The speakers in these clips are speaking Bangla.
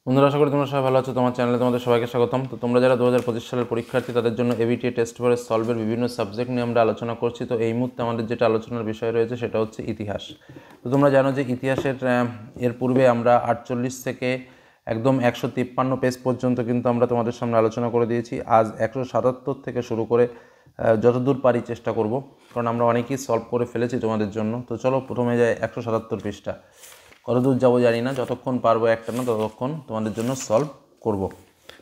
বন্ধুরা, আশা করি তোমরা সবাই ভালো আছো। তোমার চ্যানেলে তোমাদের সবাইকে স্বাগতম। তো তোমরা যারা 2025 সালের পরীক্ষার্থী, তাদের জন্য এবিটিএ টেস্ট পেপার সলভের বিভিন্ন সাবজেক্ট নিয়ে আমরা আলোচনা করছি। তো এই মুহূর্তে আমাদের যেটা আলোচনার বিষয় রয়েছে সেটা হচ্ছে ইতিহাস। তো তোমরা জানো যে ইতিহাসের এর পূর্বে আমরা 48 থেকে একদম 153 পেজ পর্যন্ত কিন্তু আমরা তোমাদের সামনে আলোচনা করে দিয়েছি। আজ 177 থেকে শুরু করে যতদূর পারি চেষ্টা করব, কারণ আমরা অনেকেই সলভ করে ফেলেছি তোমাদের জন্য। তো চলো প্রথমে যাই 177 পৃষ্ঠা। কতদূর যাবো জানি না, যতক্ষণ পারবো একটা না ততক্ষণ তোমাদের জন্য সলভ করব।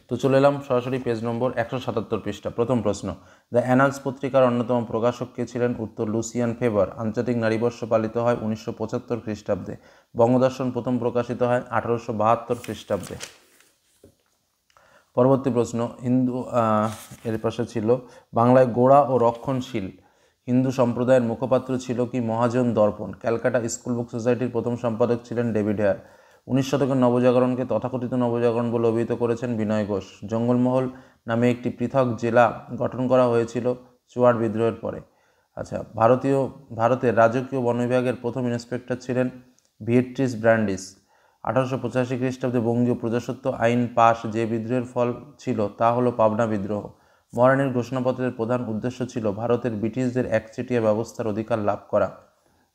তো চলে এলাম সরাসরি পেজ নম্বর 177 পৃষ্ঠা। প্রথম প্রশ্ন, দ্য অ্যানালস পত্রিকার অন্যতম প্রকাশক কে ছিলেন? উত্তর লুসিয়ান ফেভার। আন্তর্জাতিক নারীবর্ষ পালিত হয় 1975 খ্রিস্টাব্দে। বঙ্গদর্শন প্রথম প্রকাশিত হয় 1872 খ্রিস্টাব্দে। পরবর্তী প্রশ্ন, এর পাশে ছিল বাংলায় গোড়া ও রক্ষণশীল হিন্দু সম্প্রদায়ের মুখপাত্র ছিল কি? মহাজন দর্পণ। ক্যালকাটা স্কুল বুক সোসাইটির প্রথম সম্পাদক ছিলেন ডেভিড হেয়ার। 19 শতকের নবজাগরণকে তথাকথিত নবজাগরণ বলে অভিহিত করেছেন বিনয় ঘোষ। জঙ্গলমহল নামে একটি পৃথক জেলা গঠন করা হয়েছিল চুয়াড় বিদ্রোহের পরে। আচ্ছা, ভারতের রাজকীয় বন বিভাগের প্রথম ইন্সপেক্টর ছিলেন ভিয়েট্রিস ব্র্যান্ডিস। 1885 খ্রিস্টাব্দে বঙ্গীয় প্রজাসত্ব আইন পাশ যে বিদ্রোহের ফল ছিল তা হলো পাবনা বিদ্রোহ। মহারানীর ঘোষণাপত্রের প্রধান উদ্দেশ্য ছিল ভারতের ব্রিটিশদের একচেটিয়া ব্যবস্থার অধিকার লাভ করা।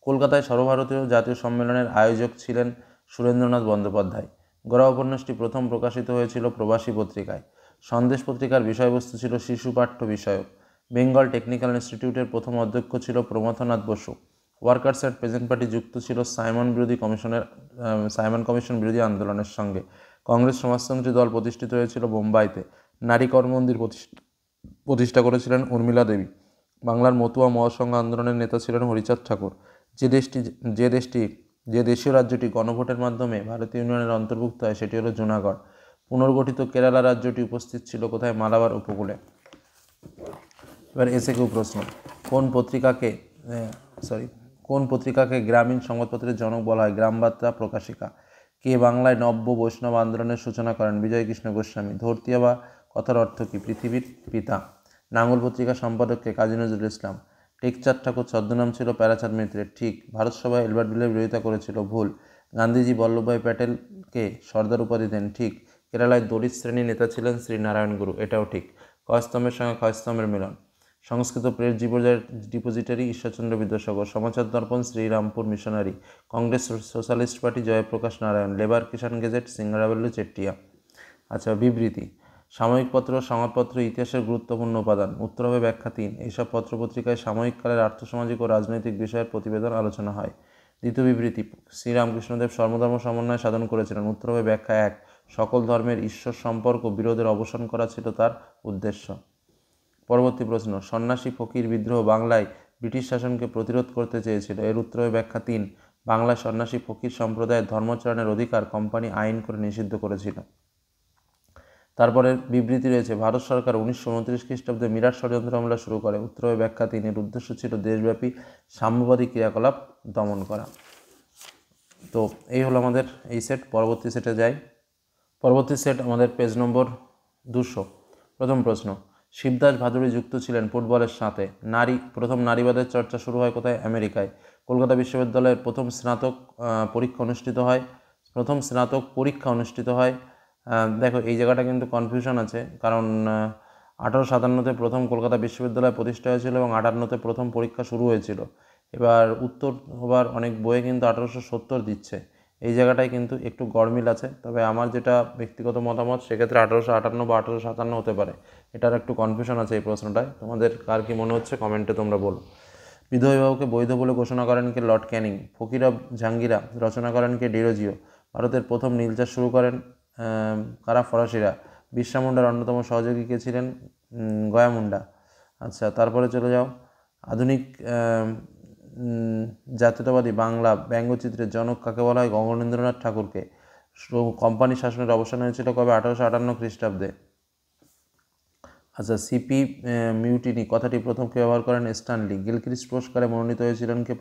কলকাতায় সর্বভারতীয় জাতীয় সম্মেলনের আয়োজক ছিলেন সুরেন্দ্রনাথ বন্দ্যোপাধ্যায়। গড়া উপন্যাসটি প্রথম প্রকাশিত হয়েছিল প্রবাসী পত্রিকায়। সন্দেশ পত্রিকার বিষয়বস্তু ছিল শিশু পাঠ্য বিষয়ক। বেঙ্গল টেকনিক্যাল ইনস্টিটিউটের প্রথম অধ্যক্ষ ছিল Pramathanath Basu. Workers and peasant party যুক্ত ছিল সাইমন কমিশন বিরোধী আন্দোলনের সঙ্গে। কংগ্রেস সমাজতন্ত্রী দল প্রতিষ্ঠিত হয়েছিল বোম্বাইতে। নারী কর মন্দির প্রতিষ্ঠা করেছিলেন উর্মিলা দেবী। বাংলার মতুয়া মহাসংঘ আন্দোলনের নেতা ছিলেন হরিচাঁদ ঠাকুর। যে দেশীয় রাজ্যটি গণভোটের মাধ্যমে ভারতীয় ইউনিয়নের অন্তর্ভুক্ত হয় সেটি হলো জুনাগড়। পুনর্গঠিত কেরালা রাজ্যটি উপস্থিত ছিল কোথায়? মালাবার উপকূলে। এবার এসএকিউ প্রশ্ন, কোন পত্রিকাকে গ্রামীণ সংবাদপত্রের জনক বলা হয়? গ্রামবার্তা প্রকাশিকা। কে বাংলায় নব্য বৈষ্ণব আন্দোলনের সূচনা করেন? বিজয়কৃষ্ণ গোস্বামী। ধরতিয়া বা কথার অর্থ কী? পৃথিবীর পিতা। নাঙ্গল পত্রিকার সম্পাদককে? কাজী নজরুল ইসলাম। টেকচাঁদ ঠাকুর ছদ্মনাম ছিল প্যারাচাঁদ মিত্রের। ঠিক। ভারত সভায় এলবার্ট বিলের বিরোধিতা করেছিল। ভুল। গান্ধীজি বল্লভভাই প্যাটেলকে সর্দার উপাধি দেন। ঠিক। কেরালায় দলিত শ্রেণীর নেতা ছিলেন শ্রী নারায়ণ গুরু। এটাও ঠিক। কস্তম্ভের সঙ্গে ক্ষয়স্তম্ভের মিলন। Sanskrit press depository Ishwarchandra Vidyasagar. Samachar Darpan Serampore missionary. Congress socialist party Jayaprakash Narayan. Labour Kisan gazette Singaravelu Chettiar. আচ্ছা, বিবৃতি। সাময়িক পত্র সংবাদপত্র ইতিহাসের গুরুত্বপূর্ণ উপাদান। উত্তর হবে ব্যাখ্যা 3। এইসব পত্রপত্রিকায় সাময়িককালের আর্থসামাজিক ও রাজনৈতিক বিষয়ের প্রতিবেদন আলোচনা হয়। দ্বিতীয় বিবৃতি, শ্রীরামকৃষ্ণদেব সর্বধর্ম সমন্বয় সাধন করেছিলেন। উত্তর হবে ব্যাখ্যা 1। সকল ধর্মের ঈশ্বর সম্পর্ক বিরোধের অবসান করা ছিল তার উদ্দেশ্য। পরবর্তী প্রশ্ন, সন্ন্যাসী ফকির বিদ্রোহ বাংলায় ব্রিটিশ শাসনকে প্রতিরোধ করতে চেয়েছিল। এর উত্তর হবে ব্যাখ্যা 3। বাংলায় সন্ন্যাসী ফকির সম্প্রদায়ের ধর্মাচরণের অধিকার কোম্পানি আইন করে নিষিদ্ধ করেছিল। তারপরে বিবৃতি রয়েছে, ভারত সরকার 1929 খ্রিস্টাব্দে মিরাট ষড়যন্ত্র হামলা শুরু করে। উত্তর হবে ব্যাখ্যা 3। এর উদ্দেশ্য ছিল দেশব্যাপী সাম্যবাদী ক্রিয়াকলাপ দমন করা। তো এই হলো আমাদের এই সেট। পরবর্তী সেটে যাই। পরবর্তী সেট আমাদের পেজ নম্বর 200। প্রথম প্রশ্ন, শিবদাস ভাদুড়ী যুক্ত ছিলেন ফুটবলের সাথে। প্রথম নারীবাদের চর্চা শুরু হয় কোথায়? আমেরিকায়। কলকাতা বিশ্ববিদ্যালয়ের প্রথম স্নাতক পরীক্ষা অনুষ্ঠিত হয়। দেখো, এই জায়গাটা কিন্তু কনফিউশন আছে, কারণ 1857-তে প্রথম কলকাতা বিশ্ববিদ্যালয় প্রতিষ্ঠা হয়েছিল এবং 58-তে প্রথম পরীক্ষা শুরু হয়েছিল। এবার উত্তর হবার অনেক বইয়ে কিন্তু 1870 দিচ্ছে। এই জায়গাটায় কিন্তু একটু গড়মিল আছে। তবে আমার যেটা ব্যক্তিগত মতামত, সেক্ষেত্রে 1858 বা 1857 হতে পারে। এটার একটু কনফিউশন আছে এই প্রশ্নটায়। তোমাদের কার কি মনে হচ্ছে কমেন্টে তোমরা বলো। বিধবা বিবাহকে বৈধ বলে ঘোষণা করেন কে? লর্ড ক্যানিং। ফকির অব জাহাঙ্গীরা রচনা করেন কে? ডিরোজিও। ভারতের প্রথম নীল চাষ শুরু করেন কারা? ফরাসিরা। বিরসা মুন্ডার অন্যতম সহযোগী কে ছিলেন? গয়া মুন্ডা। আচ্ছা, তারপরে চলে যাও। আধুনিক জাতীয়তাবাদী বাংলা ব্যঙ্গচিত্রের জনক কাকে বলা হয়? গগনেন্দ্রনাথ ঠাকুরকে। কোম্পানি শাসনের অবসান হয়েছিল কবে? 1858 খ্রিস্টাব্দে। আচ্ছা, সিপি মিউটিনি কথাটি প্রথম কে ব্যবহার করেন? স্ট্যানলি। গিলক্রিস্ট পুরস্কারে মনোনীত হয়েছিলেন কে?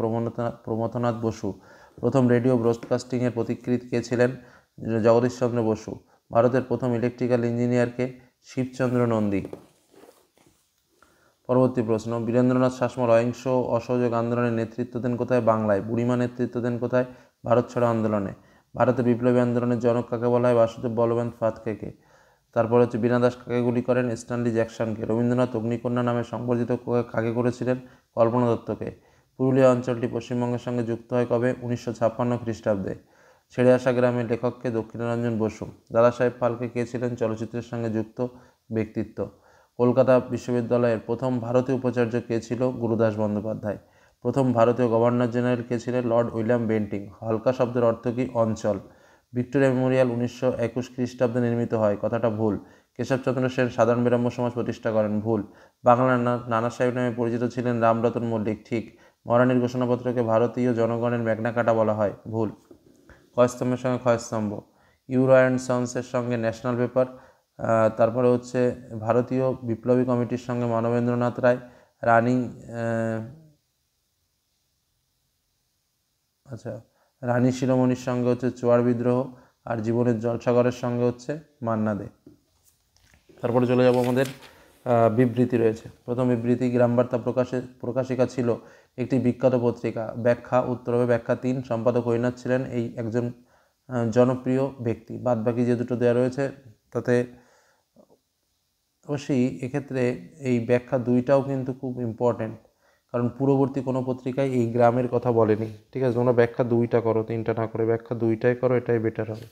প্রমথনাথ বসু। প্রথম রেডিও ব্রডকাস্টিংয়ের পথিকৃৎ কে ছিলেন? জগদীশচন্দ্র বসু। ভারতের প্রথম ইলেকট্রিক্যাল ইঞ্জিনিয়ারকে? শিবচন্দ্র নন্দী। পরবর্তী প্রশ্ন, বীরেন্দ্রনাথ শাসমল অহিংস অসহযোগ আন্দোলনের নেতৃত্ব দেন কোথায়? বাংলায়। বুড়িমা নেতৃত্ব দেন কোথায়? ভারত ছাড়ো আন্দোলনে। ভারতের বিপ্লবী আন্দোলনের জনক কাকে বলা হয়? বাসুদেব বলবন্ত ফাতকেকে। তারপর হচ্ছে বীণা দাস কাকে গুলি করেন? স্ট্যানলি জ্যাকসনকে। রবীন্দ্রনাথ অগ্নিকন্যা নামে সংবর্ধিত কাকে করেছিলেন? কল্পনা দত্তকে। পুরুলিয়া অঞ্চলটি পশ্চিমবঙ্গের সঙ্গে যুক্ত হয় কবে? 1956 খ্রিস্টাব্দে। ছেড়ে আসা গ্রামের লেখককে? দক্ষিণারঞ্জন বসু। দাদাসাহেব ফালকে কে ছিলেন চলচ্চিত্রের সঙ্গে যুক্ত ব্যক্তিত্ব? কলকাতা বিশ্ববিদ্যালয়ের প্রথম ভারতীয় উপাচার্য কে ছিল? গুরুদাস বন্দ্যোপাধ্যায়। প্রথম ভারতীয় গভর্নর জেনারেল কে ছিলেন? Lord William Bentinck. হালকা শব্দের অর্থ কী? অঞ্চল। ভিক্টোরিয়া মেমোরিয়াল 1921 খ্রিস্টাব্দে নির্মিত হয়, কথাটা ভুল। কেশবচন্দ্র সেন সাধারণ ব্রাহ্ম সমাজ প্রতিষ্ঠা করেন, ভুল। বাংলার নানা সাহেব নামে পরিচিত ছিলেন রামরতন মল্লিক, ঠিক। মহারানীর ঘোষণাপত্রকে ভারতীয় জনগণের ম্যাগনা কার্টা বলা হয়, ভুল। ক্ষয়স্তম্ভের সঙ্গে ক্ষয়স্তম্ভ। ইউরো অ্যান্ড সন্সের সঙ্গে ন্যাশনাল পেপার। তারপরে হচ্ছে ভারতীয় বিপ্লবী কমিটির সঙ্গে মানবেন্দ্রনাথ রায়। রানী শিরোমণির সঙ্গে হচ্ছে চোয়ার বিদ্রোহ। আর জীবনের জলসাগরের সঙ্গে হচ্ছে মান্না দে। তারপরে চলে যাব আমাদের বিবৃতি রয়েছে। প্রথম বিবৃতি, গ্রামবার্তা প্রকাশিকা ছিল একটি বিখ্যাত পত্রিকা। ব্যাখ্যা, উত্তর হবে ব্যাখ্যা 3। সম্পাদক হরিনাথ ছিলেন একজন জনপ্রিয় ব্যক্তি। বাদ বাকি যে দুটো দেওয়া রয়েছে তাতে অবশ্যই এক্ষেত্রে এই ব্যাখ্যা 2টাও কিন্তু খুব ইম্পর্টেন্ট, কারণ পূর্ববর্তী কোনো পত্রিকায় এই গ্রামের কথা বলেনি। ঠিক আছে, তোমরা ব্যাখ্যা 2টা করো, 3টা না করে ব্যাখ্যা 2টাই করো, এটাই বেটার হবে।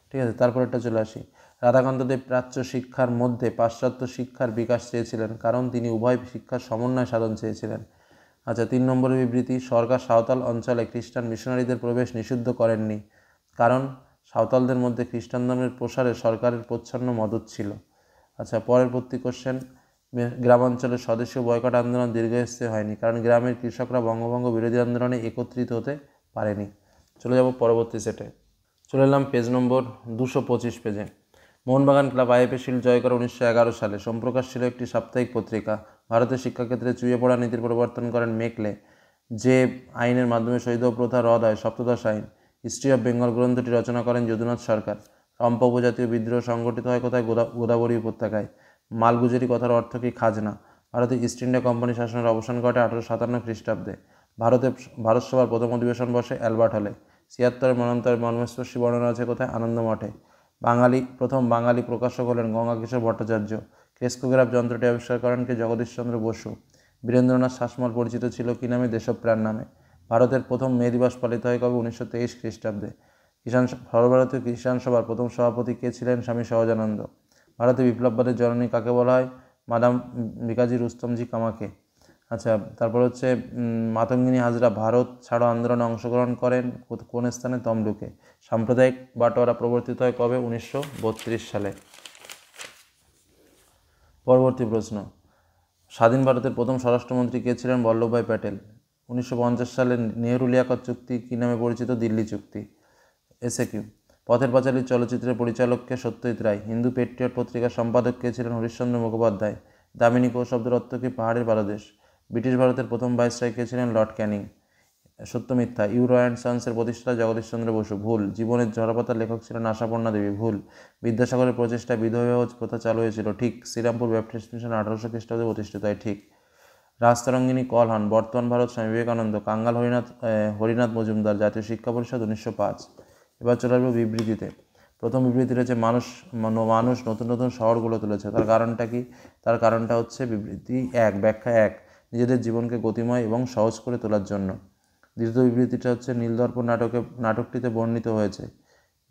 ঠিক আছে, তারপর একটা চলে আসি। রাধাকান্ত দেব প্রাচ্য শিক্ষার মধ্যে পাশ্চাত্য শিক্ষার বিকাশ চেয়েছিলেন, কারণ তিনি উভয় শিক্ষার সমন্বয় সাধন চেয়েছিলেন। আচ্ছা, 3 নম্বরের বিবৃতি, সরকার সাঁওতাল অঞ্চলে খ্রিস্টান মিশনারিদের প্রবেশ নিষিদ্ধ করেননি, কারণ সাঁওতালদের মধ্যে খ্রিস্টান ধর্মের প্রসারে সরকারের প্রচ্ছন্ন মদত ছিল। আচ্ছা, পরবর্তী কোশ্চেন, গ্রামাঞ্চলে স্বদেশীয় বয়কট আন্দোলন দীর্ঘস্থায়ী হয়নি, কারণ গ্রামের কৃষকরা বঙ্গভঙ্গ বিরোধী আন্দোলনে একত্রিত হতে পারেনি। চলে যাব পরবর্তী সেটে। চলে এলাম পেজ নম্বর 225 পেজে। মোহনবাগান ক্লাব আইএফএ শিল্ড জয় করে 1911 সালে। সোমপ্রকাশ ছিল একটি সাপ্তাহিক পত্রিকা। ভারতের শিক্ষাক্ষেত্রে চুইয়ে পড়া নীতির পরিবর্তন করেন মেকলে, যে আইনের মাধ্যমে শৈশব প্রথা রদ হয়, সপ্তদশ আইন। হিস্ট্রি অফ বেঙ্গল গ্রন্থটি রচনা করেন যদুনাথ সরকার। রম্পা উপজাতীয় বিদ্রোহ সংগঠিত হয় কোথায়? গোদাবরী উপত্যকায়। মালগুজারি কথার অর্থ কী? খাজনা। ভারতে ইস্ট ইন্ডিয়া কোম্পানি শাসনের অবসান ঘটে 1857 খ্রিস্টাব্দে। ভারত সভার প্রথম অধিবেশন বসে অ্যালবার্ট হলে। 76 মন্বন্তরের মর্মস্পর্শী বর্ণনা আছে কোথায়? আনন্দ মঠে। প্রথম বাঙালি প্রকাশক হলেন গঙ্গাকিশোর ভট্টাচার্য। ক্রেস্কোগ্রাফ যন্ত্রটি আবিষ্কার করেন কে? জগদীশচন্দ্র বসু। বীরেন্দ্রনাথ শাসমল পরিচিত ছিল কী নামে? দেশপ্রাণ নামে। ভারতের প্রথম মে দিবস পালিত হয় কবে? 1923 খ্রিস্টাব্দে। সর্বভারতীয় কিষাণ সভার প্রথম সভাপতি কে ছিলেন? স্বামী সহজানন্দ। ভারতে বিপ্লববাদের জননী কাকে বলা হয়? মাদাম ভিকাজি রুস্তমজি কামাকে। আচ্ছা, তারপর হচ্ছে মাতঙ্গিনী হাজরা ভারত ছাড়ো আন্দোলনে অংশগ্রহণ করেন কোন স্থানে? তমলুকে। সাম্প্রদায়িক বাটোয়ারা প্রবর্তিত হয় কবে? 1932 সালে। পরবর্তী প্রশ্ন, স্বাধীন ভারতের প্রথম স্বরাষ্ট্রমন্ত্রী কে ছিলেন? বল্লভভাই প্যাটেল। 1950 সালে নেহরু লিয়াকত চুক্তি কী নামে পরিচিত? দিল্লি চুক্তি। এসএকিউ, পথের পাঁচালী চলচ্চিত্রের পরিচালক কে? সত্যজিৎ রায়। হিন্দু পেট্রিয়ট পত্রিকার সম্পাদক কে ছিলেন? হরিশ্চন্দ্র মুখোপাধ্যায়। দামিনী কো শব্দের অর্থ কী? পাহাড়ের পাদদেশ। ব্রিটিশ ভারতের প্রথম ভাইসরয় কে ছিলেন? লর্ড ক্যানিং। সত্য মিথ্যা, ইউরো অ্যান্ড সন্সের প্রতিষ্ঠাতা জগদীশচন্দ্র বসু, ভুল। জীবনের ঝরাপাতার লেখক ছিলেন আশাপূর্ণা দেবী, ভুল। বিদ্যাসাগরের প্রচেষ্টায় বিধবা প্রথা চালু হয়েছিল, ঠিক। শ্রীরামপুর ব্যাপটিস্ট মিশন 1800 খ্রিস্টাব্দে প্রতিষ্ঠিত হয়, ঠিক। রাজতরঙ্গিনী কল হন বর্তমান ভারত স্বামী বিবেকানন্দ। কাঙ্গাল হরিনাথ মজুমদার। জাতীয় শিক্ষা পরিষদ 1905। এবার চলে আসবো বিবৃতিতে। প্রথম বিবৃতি রয়েছে, মানুষ নতুন নতুন শহরগুলো তুলেছে। তার কারণটা কি? তার কারণটা হচ্ছে বিবৃতি 1, ব্যাখ্যা 1, নিজেদের জীবনকে গতিময় এবং সহজ করে তোলার জন্য। দ্বিতীয় বিবৃতিটা হচ্ছে নীলদর্পণ নাটকটিতে বর্ণিত হয়েছে।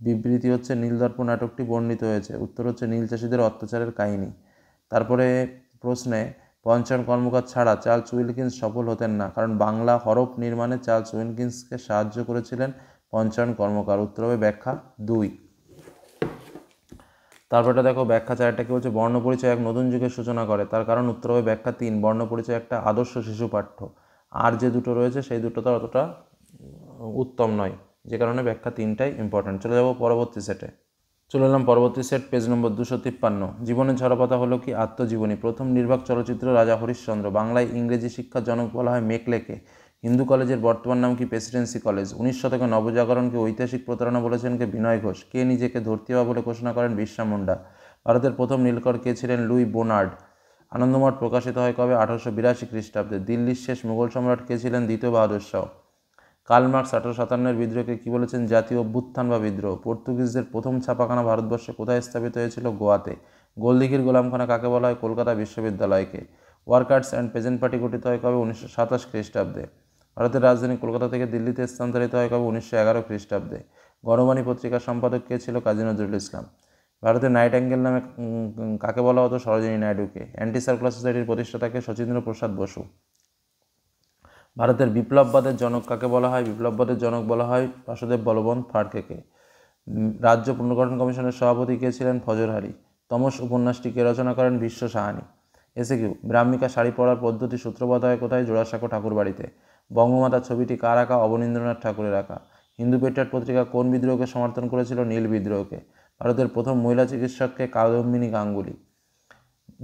বিবৃতি হচ্ছে নীলদর্পণ নাটকটি বর্ণিত হয়েছে। উত্তর হচ্ছে নীল চাষিদের অত্যাচারের কাহিনী। তারপরে প্রশ্নে, পঞ্চায়ন কর্মকার ছাড়া চার্লস উইলকিন্স সফল হতেন না, কারণ বাংলা হরফ নির্মাণে চার্লস উইলকিন্সকে সাহায্য করেছিলেন পঞ্চায়ন কর্মকার। উত্তর হবে ব্যাখ্যা 2। তারপরটা দেখো, ব্যাখ্যা 4টা কি বলছে? বর্ণপরিচয় এক নতুন যুগের সূচনা করে। তার কারণ উত্তর হবে ব্যাখ্যা 3, বর্ণপরিচয় একটা আদর্শ শিশু পাঠ্য। আর যে দুটো রয়েছে সেই দুটো তো অতটা উত্তম নয়, যে কারণে ব্যাখ্যা 3টাই ইম্পর্ট্যান্ট। চলে যাব পরবর্তী সেটে। চলে এলাম পরবর্তী সেট, পেজ নম্বর 253। জীবনের ঝরাপাতা হলো কি? আত্মজীবনী। প্রথম নির্বাক চলচ্চিত্র রাজা হরিশ্চন্দ্র। বাংলায় ইংরেজি শিক্ষার জনক বলা হয় মেকলেকে। হিন্দু কলেজের বর্তমান নাম কি? Presidency college. 19 শতকে নবজাগরণকে ঐতিহাসিক প্রতারণা বলেছেন কে? বিনয় ঘোষ। কে নিজেকে ধরতিবা বলে ঘোষণা করেন? বিরসা মুন্ডা। ভারতের প্রথম নীলকর কে ছিলেন? Luis Bonnard. আনন্দমঠ প্রকাশিত হয় কবে? 1882 খ্রিস্টাব্দে। দিল্লির শেষ মুঘল সম্রাট কে ছিলেন? দ্বিতীয় বাহাদুর শাহ। কার্ল মার্কস 1857 বিদ্রোহকে কী বলেছেন? জাতীয় অভ্যুত্থান বা বিদ্রোহ। পর্তুগিজদের প্রথম ছাপাখানা ভারতবর্ষে কোথায় স্থাপিত হয়েছিল? গোয়াতে। গোলদিঘির গোলামখানা কাকে বলা হয়? কলকাতা বিশ্ববিদ্যালয়কে। ওয়ার্কার্স অ্যান্ড পেজেন্ট পার্টি গঠিত হয় কবে? 1927 খ্রিস্টাব্দে। ভারতের রাজধানী কলকাতা থেকে দিল্লিতে স্থানান্তরিত হয় কবে? 1911 খ্রিস্টাব্দে। গণবাণী পত্রিকার সম্পাদক কে ছিল? কাজী নজরুল ইসলাম। ভারতের নাইটিঙ্গেল নামে কাকে বলা হতো? সরোজিনী নাইডুকে। অ্যান্টি সার্কুলার সোসাইটির প্রতিষ্ঠাতাকে? শচীন্দ্র প্রসাদ বসু। ভারতের বিপ্লববাদের জনক কাকে বলা হয়? বিপ্লববাদের জনক বলা হয় বাসুদেব বলবন্ত ফাড়কেকে। রাজ্য পুনর্গঠন কমিশনের সভাপতি কে ছিলেন? ফজরহারি। তমস উপন্যাসটি কে রচনা করেন? বিশ্ব সাহানি। এসএকিউ, ব্রাহ্মিকা শাড়ি পরার পদ্ধতি সূত্রপাত হয় কোথায়? জোড়াসাঁকো ঠাকুরবাড়িতে। বঙ্গমাতা ছবিটি কার আঁকা? অবনীন্দ্রনাথ ঠাকুরের আঁকা। হিন্দু পেট্রিয়ট পত্রিকা কোন বিদ্রোহকে সমর্থন করেছিল? নীল বিদ্রোহকে। ভারতের প্রথম মহিলা চিকিৎসককে? কাদম্বিনী গাঙ্গুলি।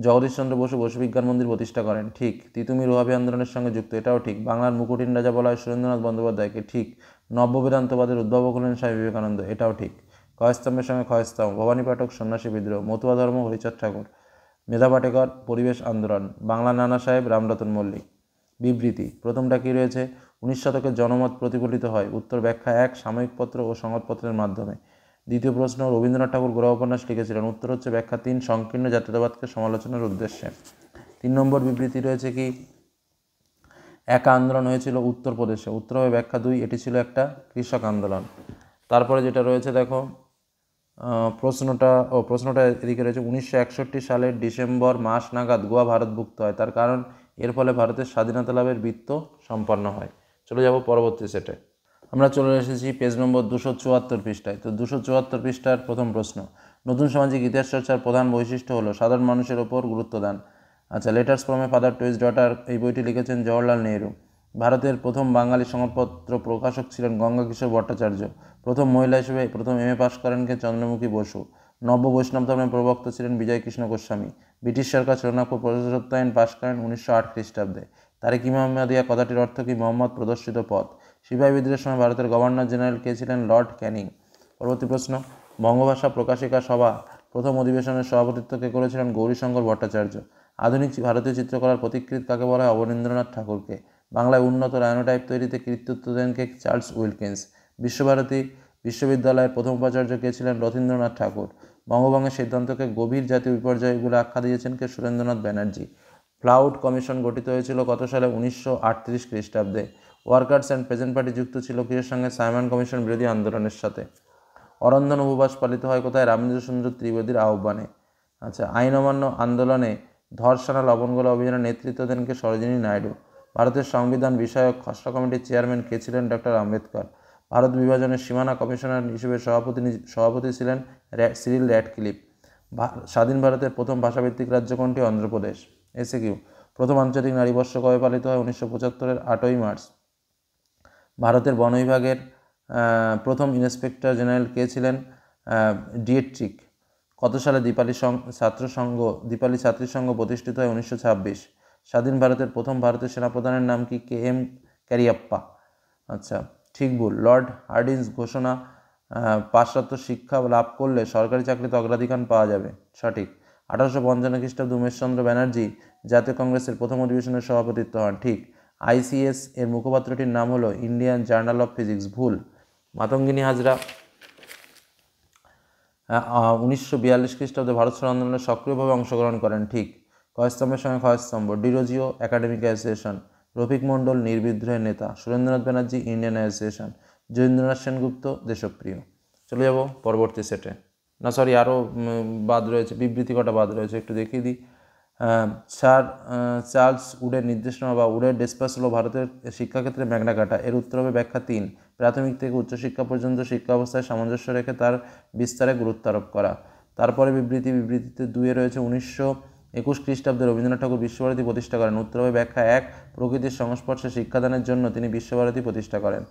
জগদীশচন্দ্র বসু বসুবিজ্ঞান মন্দির প্রতিষ্ঠা করেন। ঠিক। তিতুমির ওহাবী আন্দোলনের সঙ্গে যুক্ত। এটাও ঠিক। বাংলার মুকুটহীন রাজা বলা হয় সুরেন্দ্রনাথ বন্দ্যোপাধ্যায়কে। ঠিক। নব্য বেদান্তবাদের উদ্ভাবক হলেন স্বামী বিবেকানন্দ। এটাও ঠিক। ক্ষয়স্তম্ভের সঙ্গে ক্ষয়স্তম্ভ। ভবানী পাঠক সন্ন্যাসী বিদ্রোহ। মতুয়া ধর্ম হরিচাঁদ ঠাকুর। মেধা পাটেকর পরিবেশ আন্দোলন। বাংলা নানা সাহেব রামরতন মল্লিক। বিবৃতি প্রথমটা কী রয়েছে? 19 শতকের জনমত প্রতিফলিত হয়। উত্তর ব্যাখ্যা 1 সাময়িকপত্র ও সংবাদপত্রের মাধ্যমে। দ্বিতীয় প্রশ্ন রবীন্দ্রনাথ ঠাকুর গোড়া উপন্যাস লিখেছিলেন। উত্তর হচ্ছে ব্যাখ্যা 3 সংকীর্ণ জাতীয়তাবাদকে সমালোচনার উদ্দেশ্যে। 3 নম্বর বিবৃতি রয়েছে কি? একা আন্দোলন হয়েছিল উত্তরপ্রদেশে। উত্তর হবে ব্যাখ্যা 2 এটি ছিল একটা কৃষক আন্দোলন। তারপরে যেটা রয়েছে দেখো প্রশ্নটা এদিকে রয়েছে 1961 সালের ডিসেম্বর মাস নাগাদ গোয়া ভারতভুক্ত হয়। তার কারণ এর ফলে ভারতের স্বাধীনতা লাভের বৃত্ত সম্পন্ন হয়। চলে যাব পরবর্তী সেটে। আমরা চলে এসেছি পেজ নম্বর 274 পৃষ্ঠায়। তো 274 পৃষ্ঠার প্রথম প্রশ্ন, নতুন সামাজিক ইতিহাস চর্চার প্রধান বৈশিষ্ট্য হলো সাধারণ মানুষের ওপর গুরুত্ব দান। আচ্ছা, letters from a father to his daughter এই বইটি লিখেছেন জওহরলাল নেহরু। ভারতের প্রথম বাঙালি সংবাদপত্র প্রকাশক ছিলেন গঙ্গা কিশোর ভট্টাচার্য। প্রথম মহিলা হিসেবে প্রথম এমএ পাশ করেন কে? চন্দ্রমুখী বসু। নব্য বৈষ্ণব ধর্মের প্রবক্তা ছিলেন বিজয় কৃষ্ণ গোস্বামী। ব্রিটিশ সরকার শরণার্থ প্রজাসত্ব আইন পাশ করেন 1908 খ্রিস্টাব্দে। তারিক-ই মুহাম্মাদিয়া কথাটির অর্থ কি? মোহাম্মদ প্রদর্শিত পথ। সিপাহী বিদ্রোহের সময় ভারতের গভর্নর জেনারেল কে ছিলেন? লর্ড ক্যানিং। পরবর্তী প্রশ্ন, বঙ্গভাষা প্রকাশিকা সভা প্রথম অধিবেশনের সভাপতিত্ব কে করেছিলেন? গৌরীশঙ্কর ভট্টাচার্য। আধুনিক ভারতীয় চিত্রকলার পথিকৃৎ কাকে বলা হয়? অবনীন্দ্রনাথ ঠাকুরকে। বাংলায় উন্নত রায়নোটাইপ তৈরিতে কৃতিত্ব দেন কে? Charles Wilkins. বিশ্বভারতী বিশ্ববিদ্যালয়ের প্রথম উপাচার্য কে ছিলেন? রথীন্দ্রনাথ ঠাকুর। বঙ্গভঙ্গের সিদ্ধান্তকে গভীর জাতীয় বিপর্যয় বলে আখ্যা দিয়েছেন কে? সুরেন্দ্রনাথ ব্যানার্জি। ফ্লাউড কমিশন গঠিত হয়েছিল কত সালে? 1938 খ্রিস্টাব্দে। ওয়ার্কার্স অ্যান্ড পেজেন্ট পার্টি যুক্ত ছিল কিসের সঙ্গে? সাইমন কমিশন বিরোধী আন্দোলনের সাথে। অরন্ধন উপবাস পালিত হয় কোথায়? রামেন্দ্র সুন্দর ত্রিবেদীর আহ্বানে। আচ্ছা, আইন অমান্য আন্দোলনে ধর্ষণা লবণগোলা অভিযানের নেতৃত্ব দেন কে? সরোজিনী নাইডু। ভারতের সংবিধান বিষয়ক খসড়া কমিটির চেয়ারম্যান কে ছিলেন? ডক্টর আম্বেদকর। ভারত বিভাজনের সীমানা কমিশনার হিসেবে সভাপতি ছিলেন সিরিল র্যাডক্লিফ। স্বাধীন ভারতের প্রথম ভাষাভিত্তিক রাজ্য কোনটি? অন্ধ্রপ্রদেশ। এসএকিউ, প্রথম আন্তর্জাতিক নারী বর্ষ কবে পালিত হয়? 1975-এর 8ই মার্চ। ভারতের বন বিভাগের প্রথম ইন্সপেক্টর জেনারেল কে ছিলেন? ডিয়েট্রিক। কত সালে দীপালি ছাত্রী সংঘ প্রতিষ্ঠিত হয়? 1926। স্বাধীন ভারতের প্রথম ভারতের সেনাপ্রধানের নাম কি? K M Cariappa. আচ্ছা, ঠিক ভুল। লর্ড হার্ডিঞ্জ ঘোষণা, পাশ্চাত্য শিক্ষা লাভ করলে সরকারি চাকরিতে অগ্রাধিকার পাওয়া যাবে। সঠিক। 1855 খ্রিস্টাব্দে উমেশচন্দ্র ব্যানার্জি জাতীয় কংগ্রেসের প্রথম অধিবেশনের সভাপতিত্ব হন। ঠিক। আইসিএস এর মুখপাত্রটির নাম হলো ইন্ডিয়ান জার্নাল অফ ফিজিক্স। ভুল। মাতঙ্গিনী হাজরা 1942 খ্রিস্টাব্দে ভারত ছাড়ো আন্দোলনে সক্রিয়ভাবে অংশগ্রহণ করেন। ঠিক। ক্ষয়স্তম্ভের সঙ্গে ক্ষয়স্তম্ভ। Derozio academic association. Rafiq Mondal নির্বিদ্রোহের নেতা। Surendranath Banerjee Indian association. যতীন্দ্রনাথ সেনগুপ্ত দেশপ্রিয়। চলে যাব পরবর্তী সেটে। না সরি, আরও বাদ রয়েছে, বিবৃতি কটা বাদ রয়েছে, একটু দেখিয়ে দিই। স্যার চার্লস উডের নির্দেশনা বা উডের ডেসপাস হলো ভারতের শিক্ষাক্ষেত্রে ম্যাগনা কার্টা। এর উত্তর হবে ব্যাখ্যা 3 প্রাথমিক থেকে উচ্চশিক্ষা পর্যন্ত শিক্ষা অবস্থায় সামঞ্জস্য রেখে তার বিস্তারে গুরুত্ব আরোপ করা। তারপরে বিবৃতিতে 2 রয়েছে 1921 খ্রিস্টাব্দে রবীন্দ্রনাথ ঠাকুর বিশ্বভারতী প্রতিষ্ঠা করেন। উত্তর হবে ব্যাখ্যা 1 প্রকৃতির সংস্পর্শে শিক্ষাদানের জন্য তিনি বিশ্বভারতী প্রতিষ্ঠা করেন।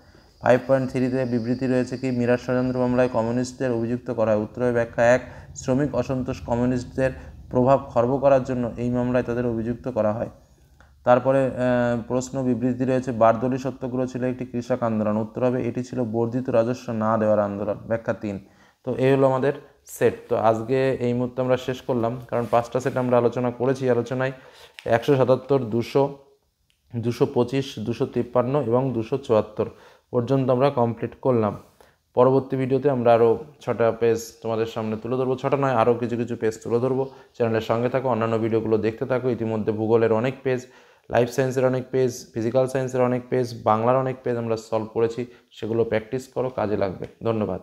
5.3-তে বিবৃতি রয়েছে কি? মিরাট ষড়যন্ত্র মামলায় কমিউনিস্টদের অভিযুক্ত করা হয়। উত্তর হবে ব্যাখ্যা 1 শ্রমিক অসন্তোষ কমিউনিস্টদের প্রভাব খর্ব করার জন্য এই মামলায় তাদের অভিযুক্ত করা হয়। তারপরে প্রশ্ন বিবৃতি রয়েছে বারদৌলি সত্যাগ্রহ ছিল একটি কৃষক আন্দোলন। উত্তর হবে এটি ছিল বর্ধিত রাজস্ব না দেওয়ার আন্দোলন। ব্যাখ্যা 3। তো এই হলো আমাদের সেট। তো আজকে এই মুহূর্তে আমরা শেষ করলাম, কারণ 5টা সেট আমরা আলোচনা করেছি। আলোচনায় 177, 200, 225, 253 এবং 274 পর্যন্ত আমরা কমপ্লিট করলাম। পরবর্তী ভিডিওতে আমরা আরও 6টা পেজ তোমাদের সামনে তুলে ধরবো, 6টা নয় আরও কিছু কিছু পেজ তুলে ধরবো। চ্যানেলের সঙ্গে থাকো, অন্যান্য ভিডিওগুলো দেখতে থাকো। ইতিমধ্যে ভূগোলের অনেক পেজ, লাইফ সায়েন্সের অনেক পেজ, ফিজিক্যাল সায়েন্সের অনেক পেজ, বাংলার অনেক পেজ আমরা সলভ করেছি, সেগুলো প্র্যাকটিস করো, কাজে লাগবে। ধন্যবাদ।